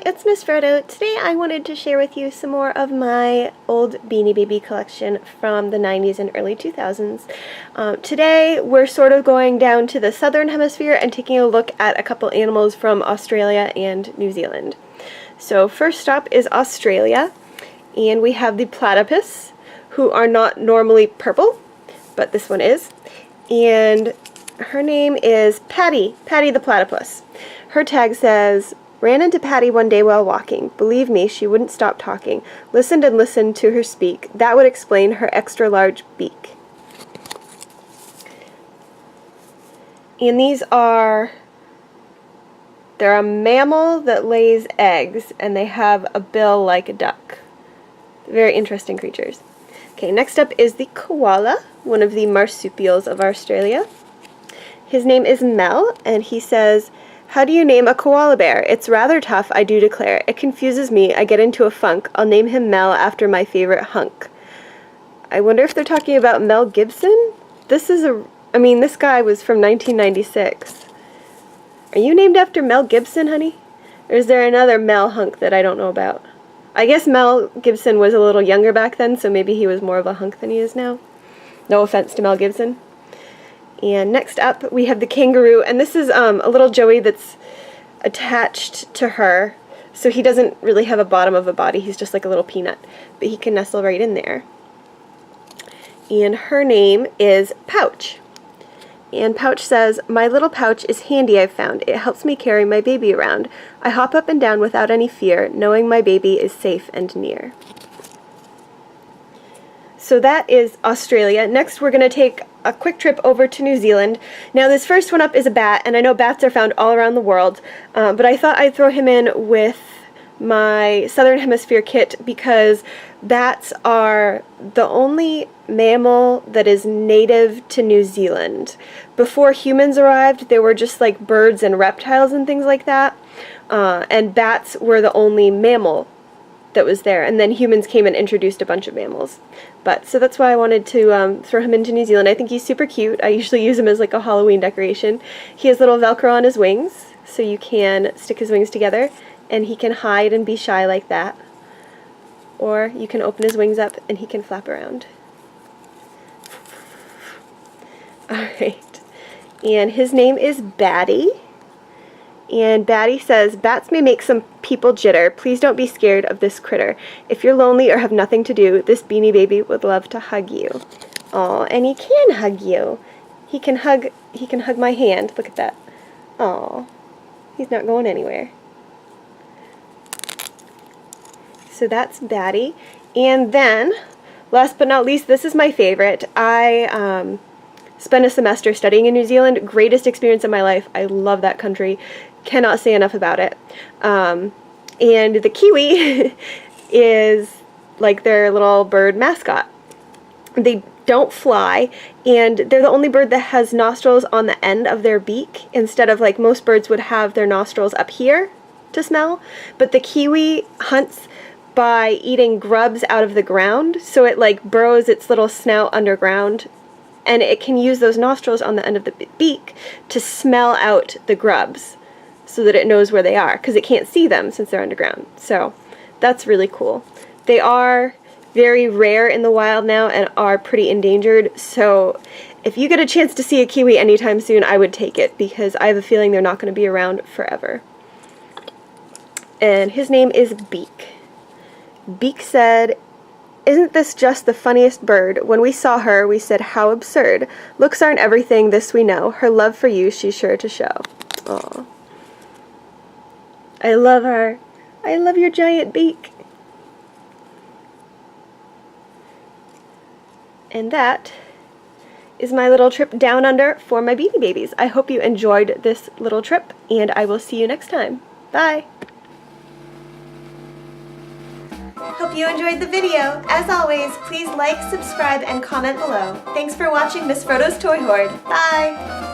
it's Miss Frodo. Today I wanted to share with you some more of my old Beanie Baby collection from the 90s and early 2000s. Today we're sort of going down to the southern hemisphere and taking a look at a couple animals from Australia and New Zealand. So first up is Australia, and we have the platypus, who are not normally purple, but this one is, and her name is Patty the platypus. Her tag says, "Ran into Patty one day while walking. Believe me, she wouldn't stop talking. Listened and listened to her speak. That would explain her extra-large beak." And they're a mammal that lays eggs, and they have a bill like a duck. Very interesting creatures. Okay, next up is the koala, one of the marsupials of Australia. His name is Mel, and he says, "How do you name a koala bear? It's rather tough, I do declare. It confuses me. I get into a funk. I'll name him Mel after my favorite hunk." I wonder if they're talking about Mel Gibson? This guy was from 1996. Are you named after Mel Gibson, honey? Or is there another Mel hunk that I don't know about? I guess Mel Gibson was a little younger back then, so maybe he was more of a hunk than he is now. No offense to Mel Gibson. And next up, we have the kangaroo, and this is a little joey that's attached to her, so he doesn't really have a bottom of a body, he's just like a little peanut, but he can nestle right in there. And her name is Pouch. And Pouch says, "My little pouch is handy, I've found. It helps me carry my baby around. I hop up and down without any fear, knowing my baby is safe and near." So that is Australia. Next we're going to take a quick trip over to New Zealand. Now this first one up is a bat, and I know bats are found all around the world, but I thought I'd throw him in with my Southern Hemisphere kit because bats are the only mammal that is native to New Zealand. Before humans arrived, they were just like birds and reptiles and things like that, and bats were the only mammal that was there, and then humans came and introduced a bunch of mammals. So that's why I wanted to throw him into New Zealand. I think he's super cute. I usually use him as like a Halloween decoration. He has little Velcro on his wings, so you can stick his wings together, and he can hide and be shy like that. Or you can open his wings up and he can flap around. Alright. And his name is Batty. And Batty says, "Bats may make some people jitter. Please don't be scared of this critter. If you're lonely or have nothing to do, this Beanie Baby would love to hug you." Aw, and he can hug you. He can hug my hand. Look at that. Aw. He's not going anywhere. So that's Batty. And then, last but not least, this is my favorite. I spent a semester studying in New Zealand. Greatest experience of my life. I love that country. Cannot say enough about it. And the kiwi is like their little bird mascot. They don't fly, and they're the only bird that has nostrils on the end of their beak, instead of like most birds would have their nostrils up here to smell. But the kiwi hunts by eating grubs out of the ground, so it like burrows its little snout underground, and it can use those nostrils on the end of the beak to smell out the grubs so that it knows where they are, because it can't see them since they're underground. So that's really cool. They are very rare in the wild now and are pretty endangered, so if you get a chance to see a kiwi anytime soon, I would take it, because I have a feeling they're not going to be around forever. And his name is Beak. Beak said, "Isn't this just the funniest bird? When we saw her, we said, how absurd. Looks aren't everything, this we know. Her love for you, she's sure to show." Aw. I love her. I love your giant beak. And that is my little trip down under for my Beanie Babies. I hope you enjoyed this little trip, and I will see you next time. Bye! Hope you enjoyed the video. As always, please like, subscribe, and comment below. Thanks for watching Miss Frodo's Toy Hoard. Bye!